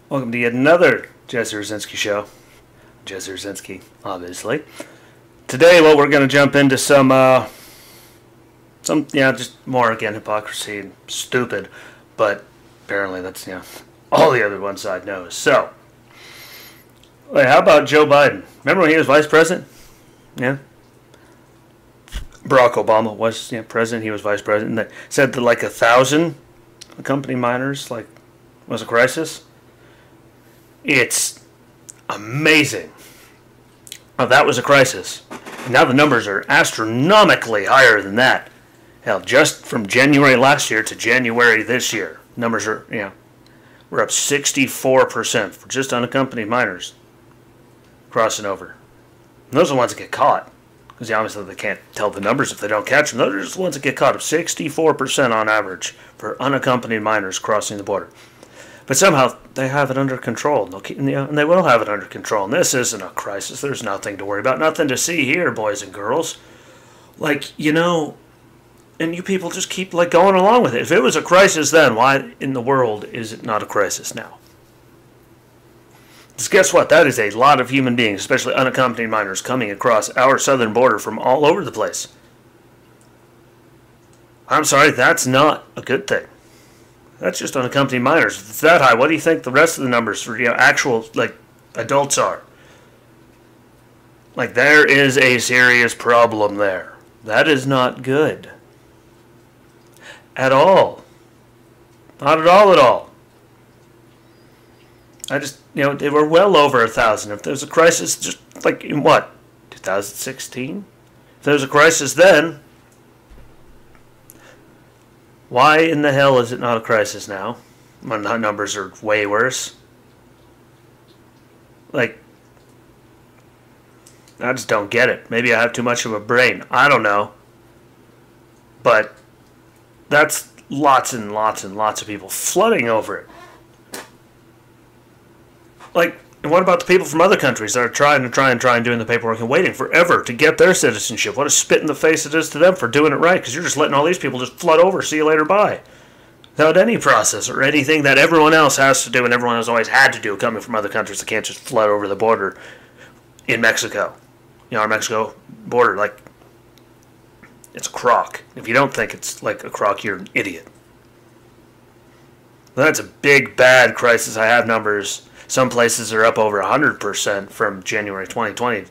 Welcome to yet another Jesse Rosensky show. Jesse Rosensky, obviously. Today, well, we're going to jump into just more, again, hypocrisy and stupid, but apparently that's, all the other one side knows. So, wait, how about Joe Biden? Remember when he was vice president? Yeah. Barack Obama was president, he was vice president, and they said that like 1,000 company miners was a crisis. It's amazing. Oh, that was a crisis. Now the numbers are astronomically higher than that. Hell, just from January last year to January this year, numbers are, we're up 64% for just unaccompanied minors crossing over. And those are the ones that get caught. Because obviously they can't tell the numbers if they don't catch them. Those are just the ones that get caught. Up 64% on average for unaccompanied minors crossing the border. But somehow they have it under control. And they will have it under control. And this isn't a crisis. There's nothing to worry about. Nothing to see here, boys and girls. And you people just keep going along with it. If it was a crisis then, why in the world is it not a crisis now? Because guess what? That is a lot of human beings, especially unaccompanied minors, coming across our southern border from all over the place. I'm sorry, that's not a good thing. That's just unaccompanied minors. If it's that high, what do you think the rest of the numbers for actual adults are? There is a serious problem there. That is not good. At all. Not at all at all. I just, they were well over 1,000. If there was a crisis, just in what? 2016? If there was a crisis then, why in the hell is it not a crisis now? When the numbers are way worse. I just don't get it. Maybe I have too much of a brain. I don't know. But that's lots and lots and lots of people flooding over it. And what about the people from other countries that are trying doing the paperwork and waiting forever to get their citizenship? What a spit in the face it is to them for doing it right, because you're just letting all these people just flood over, see you later, bye. Without any process or anything that everyone else has to do and everyone has always had to do coming from other countries that can't just flood over the border in Mexico. Our Mexico border, it's a crock. If you don't think it's a crock, you're an idiot. Well, that's a big, bad crisis. I have numbers. Some places are up over 100% from January 2020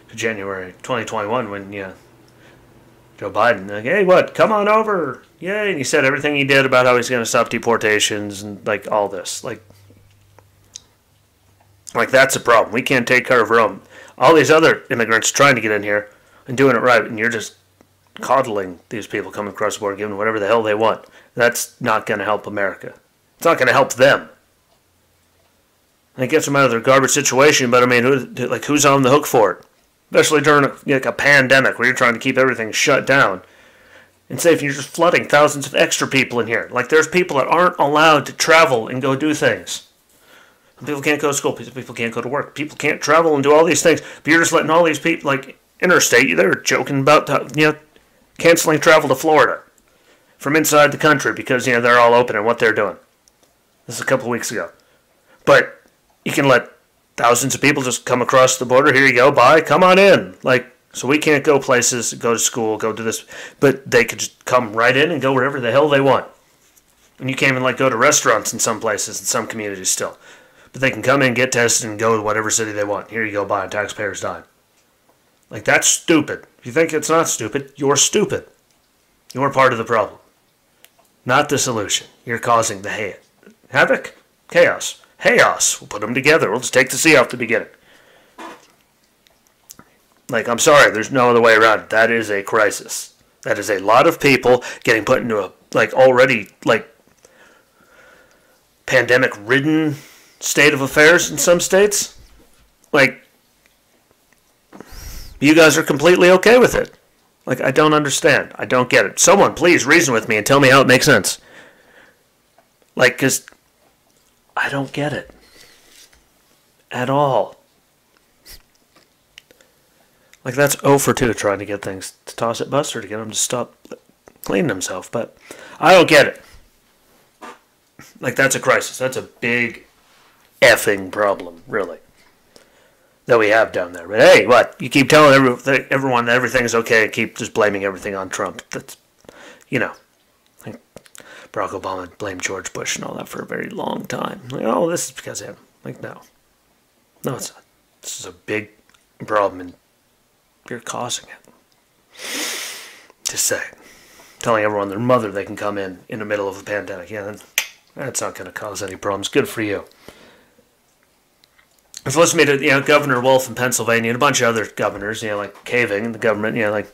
to January 2021 when, Joe Biden, hey, what, come on over, yay, and he said everything he did about how he's going to stop deportations and, all this. That's a problem. We can't take care of our own. All these other immigrants trying to get in here and doing it right, and you're just coddling these people coming across the border, giving them whatever the hell they want. That's not going to help America. It's not going to help them. It gets them out of their garbage situation, but who's on the hook for it? Especially during a pandemic where you're trying to keep everything shut down. And say if you're just flooding thousands of extra people in here. There's people that aren't allowed to travel and go do things. People can't go to school. People can't go to work. People can't travel and do all these things. But you're just letting all these people, interstate, they're joking about, canceling travel to Florida from inside the country because, they're all open and what they're doing. This is a couple of weeks ago. But you can let thousands of people just come across the border. Here you go. Bye. Come on in. So we can't go places, go to school, go do this. But they could just come right in and go wherever the hell they want. And you can't even go to restaurants in some places, in some communities still. But they can come in, get tested, and go to whatever city they want. Here you go. Bye. Taxpayers dime. That's stupid. If you think it's not stupid, you're stupid. You're part of the problem. Not the solution. You're causing the havoc. Chaos. We'll put them together. We'll just take the C off the beginning. I'm sorry, there's no other way around it. That is a crisis. That is a lot of people getting put into a, already, pandemic-ridden state of affairs in some states. You guys are completely okay with it. I don't understand. I don't get it. Someone, please reason with me and tell me how it makes sense. Because I don't get it. At all. That's 0 for 2 trying to get things to toss at Buster to get him to stop cleaning himself. But I don't get it. That's a crisis. That's a big, effing problem, really, that we have down there. But hey, what? You keep telling everyone that everything's okay and keep just blaming everything on Trump. That's, you know, like Barack Obama blamed George Bush and all that for a very long time. Like, oh, this is because of him. Like, no. No, it's not. This is a big problem and you're causing it. Just saying. Telling everyone their mother they can come in the middle of the pandemic. Yeah, that's not going to cause any problems. Good for you. If you listen to me to, Governor Wolf in Pennsylvania and a bunch of other governors, like caving in the government, like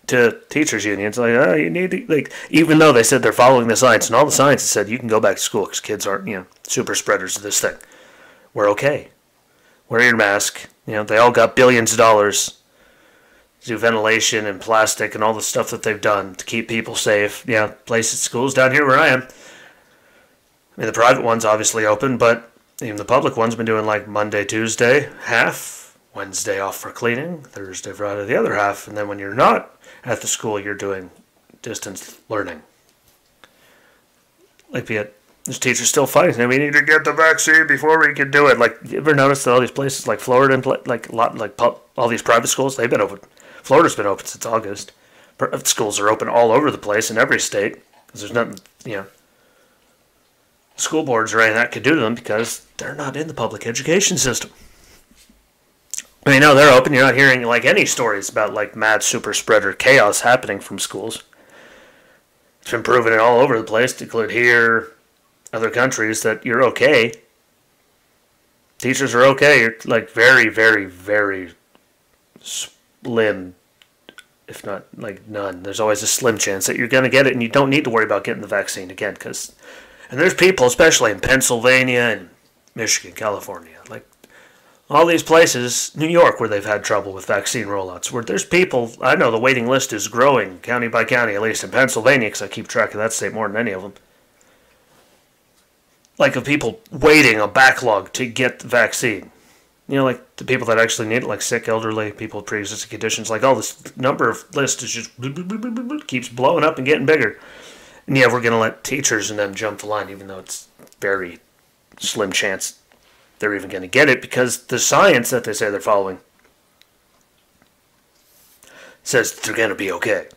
to teachers unions, like, oh, you need to, like, even though they said they're following the science and all the science said you can go back to school because kids aren't, super spreaders of this thing. We're okay. Wear your mask. They all got billions of dollars to do ventilation and plastic and all the stuff that they've done to keep people safe. Places, schools down here where I am. I mean, the private ones obviously open, but even the public ones been doing like Monday, Tuesday, half, Wednesday off for cleaning, Thursday, Friday, the other half, and then when you're not at the school, you're doing distance learning. Like, there's teachers still fighting. We need to get the vaccine before we can do it. Like, you ever notice that all these places like Florida and all these private schools, they've been open. Florida's been open since August. Schools are open all over the place in every state because there's nothing, school boards or anything that could do to them because they're not in the public education system. I mean, no, they're open. You're not hearing like any stories about like mad super spreader chaos happening from schools. It's been proven all over the place, including here, other countries, that you're okay. Teachers are okay. You're like very, very, very slim, if not like none. There's always a slim chance that you're going to get it, and you don't need to worry about getting the vaccine again because. And there's people, especially in Pennsylvania and Michigan, California, like all these places, New York, where they've had trouble with vaccine rollouts, where there's people, I know the waiting list is growing, county by county, at least in Pennsylvania, because I keep track of that state more than any of them. Like of people waiting, a backlog to get the vaccine. Like the people that actually need it, like sick, elderly, people with pre-existing conditions, like all this number of lists is just keeps blowing up and getting bigger. And yeah, we're going to let teachers and them jump the line, even though it's very slim chance they're even going to get it, because the science that they say they're following says they're going to be okay.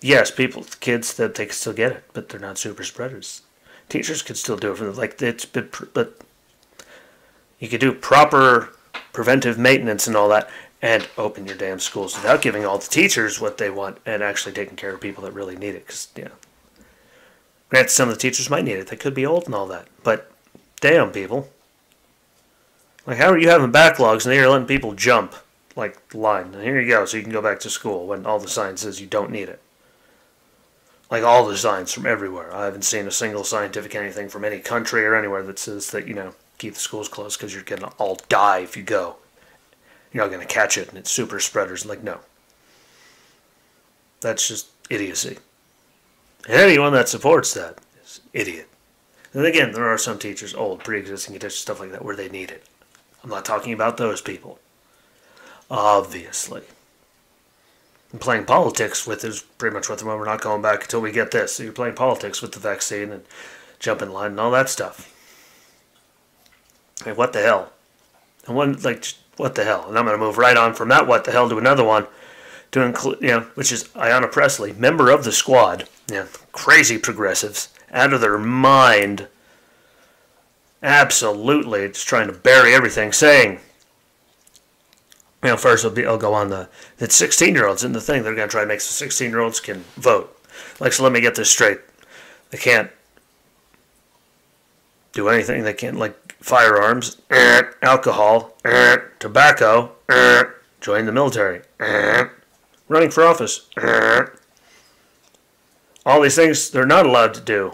Yes, kids, that they can still get it, but they're not super spreaders. Teachers could still do it but you could do proper preventive maintenance and all that, and open your damn schools without giving all the teachers what they want and actually taking care of people that really need it. Because, granted, some of the teachers might need it. They could be old and all that. But, damn, people. Like, how are you having backlogs and then you're letting people jump, like, the line? And here you go, so you can go back to school when all the science says you don't need it. Like, all the science from everywhere. I haven't seen a single scientific anything from any country or anywhere that says that, keep the schools closed because you're going to all die if you go. You're not going to catch it, and it's super spreaders. Like, no. That's just idiocy. And anyone that supports that is an idiot. And again, there are some teachers, old, pre-existing conditions, stuff like that, where they need it. I'm not talking about those people. Obviously. And playing politics with is pretty much what we're not going back until we get this. So you're playing politics with the vaccine and jump in line and all that stuff. Hey, what the hell? And what the hell? And I'm going to move right on from that what the hell to another one, to include, which is Ayanna Pressley, member of the Squad. Crazy progressives, out of their mind, absolutely, just trying to bury everything, saying, first I'll go on that 16-year-olds in the thing, they're going to try to make so 16-year-olds can vote. Like, so let me get this straight. They can't do anything. They can't, firearms, alcohol, tobacco, join the military, running for office. All these things they're not allowed to do.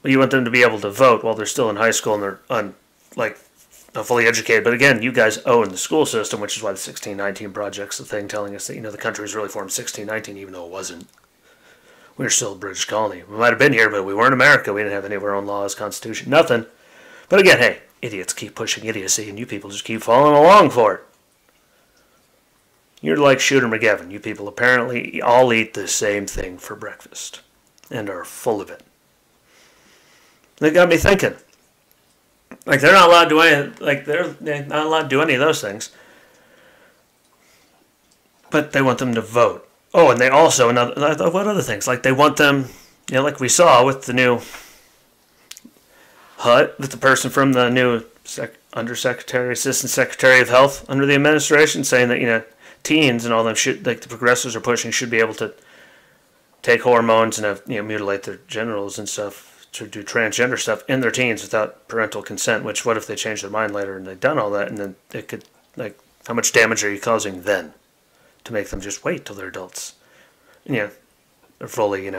But you want them to be able to vote while they're still in high school and they're not fully educated. But again, you guys own the school system, which is why the 1619 Project's the thing telling us that, the country was really formed 1619, even though it wasn't. We were still a British colony. We might have been here, but we weren't America. We didn't have any of our own laws, constitution, nothing. But again, hey, idiots keep pushing idiocy, and you people just keep following along for it. You're like Shooter McGavin. You people apparently all eat the same thing for breakfast and are full of it. They got me thinking. Like, they're not allowed to do any, like, they're not allowed to do any of those things. But they want them to vote. Oh, and they also, what other things? Like, they want them, like we saw with the new HUD, with the person from the new Undersecretary, Assistant Secretary of Health under the administration, saying that, teens and all them should, like the progressives are pushing, should be able to take hormones and mutilate their genitals and stuff, to do transgender stuff in their teens without parental consent, which what if they change their mind later and they've done all that, and then it could, like, how much damage are you causing then to make them just wait till they're adults? And, they're fully,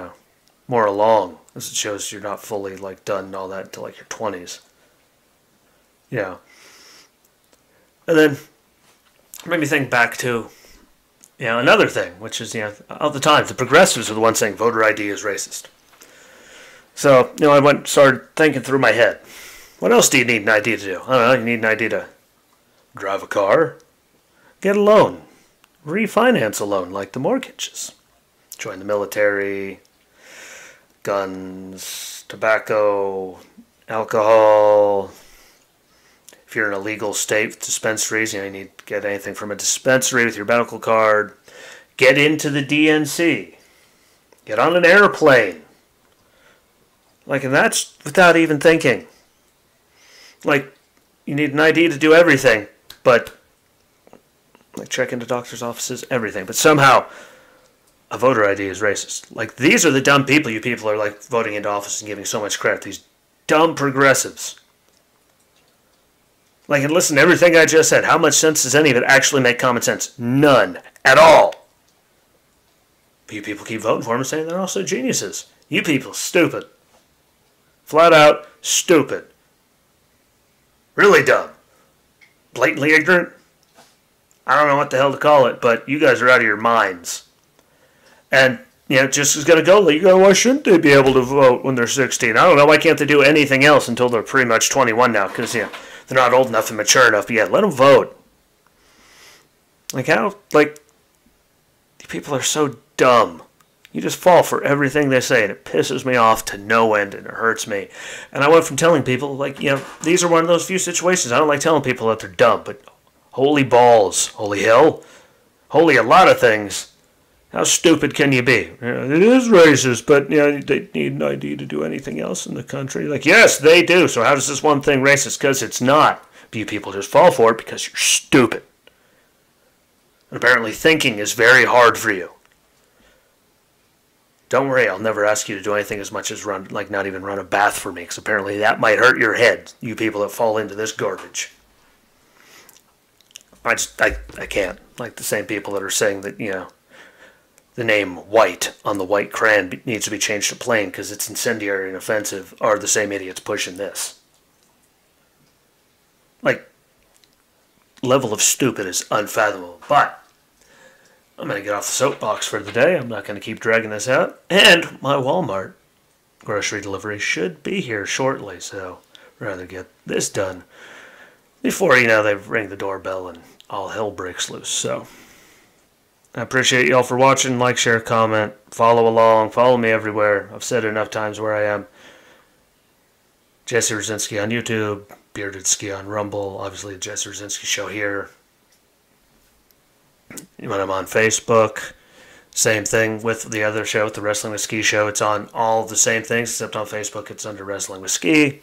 more along, as it shows you're not fully, like, done all that until, like, your 20s. Yeah. And then it made me think back to, another thing, which is, all the time, the progressives are the ones saying voter ID is racist. So, I started thinking through my head. What else do you need an ID to do? I don't know, you need an ID to drive a car, get a loan, refinance a loan, like the mortgages, join the military, guns, tobacco, alcohol. If you're in a legal state with dispensaries, you need to get anything from a dispensary with your medical card. Get into the DNC. Get on an airplane. Like, and that's without even thinking. Like, you need an ID to do everything, but, like, check into doctor's offices, everything. But somehow, a voter ID is racist. Like, these are the dumb people you people are, like, voting into office and giving so much credit. These dumb progressives. Like, and listen to everything I just said. How much sense does any of it actually make common sense? None. At all. But you people keep voting for them and saying they're also geniuses. You people, stupid. Flat out, stupid. Really dumb. Blatantly ignorant? I don't know what the hell to call it, but you guys are out of your minds. And, just is going to go, why shouldn't they be able to vote when they're 16? I don't know, why can't they do anything else until they're pretty much 21 now? Because, they're not old enough and mature enough, but let them vote. Like, how, people are so dumb. You just fall for everything they say, and it pisses me off to no end, and it hurts me. And I went from telling people, these are one of those few situations. I don't like telling people that they're dumb, but holy balls, holy hell, holy a lot of things. How stupid can you be? It is racist, but they need an ID to do anything else in the country. Like, yes, they do. So how is this one thing racist? Because it's not. But you people just fall for it because you're stupid. And apparently thinking is very hard for you. Don't worry, I'll never ask you to do anything as much as not even run a bath for me, because apparently that might hurt your head, you people that fall into this garbage. I can't. Like the same people that are saying that, the name white on the white crayon needs to be changed to plain because it's incendiary and offensive are the same idiots pushing this. Like, level of stupid is unfathomable. But I'm going to get off the soapbox for the day. I'm not going to keep dragging this out. And my Walmart grocery delivery should be here shortly, so I'd rather get this done before, they ring the doorbell and all hell breaks loose. So I appreciate y'all for watching. Like, share, comment, follow along, follow me everywhere. I've said it enough times where I am. Jesse Rosinski on YouTube, Bearded Ski on Rumble, obviously the Jesse Rosinski Show here. When I'm on Facebook, same thing with the other show, with the Wrestling with Ski show. It's on all the same things, except on Facebook it's under Wrestling with Ski.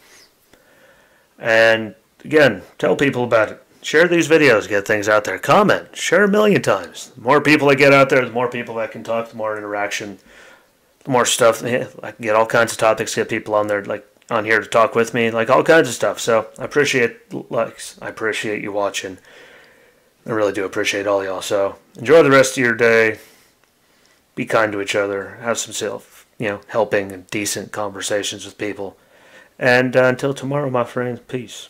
And again, tell people about it. Share these videos, get things out there. Comment, share a million times. The more people that get out there, the more people that can talk, the more interaction, the more stuff. I can get all kinds of topics, get people on there, on here to talk with me, all kinds of stuff. So I appreciate likes. I appreciate you watching. I really do appreciate all y'all. So enjoy the rest of your day. Be kind to each other. Have some helping and decent conversations with people. And until tomorrow, my friends, peace.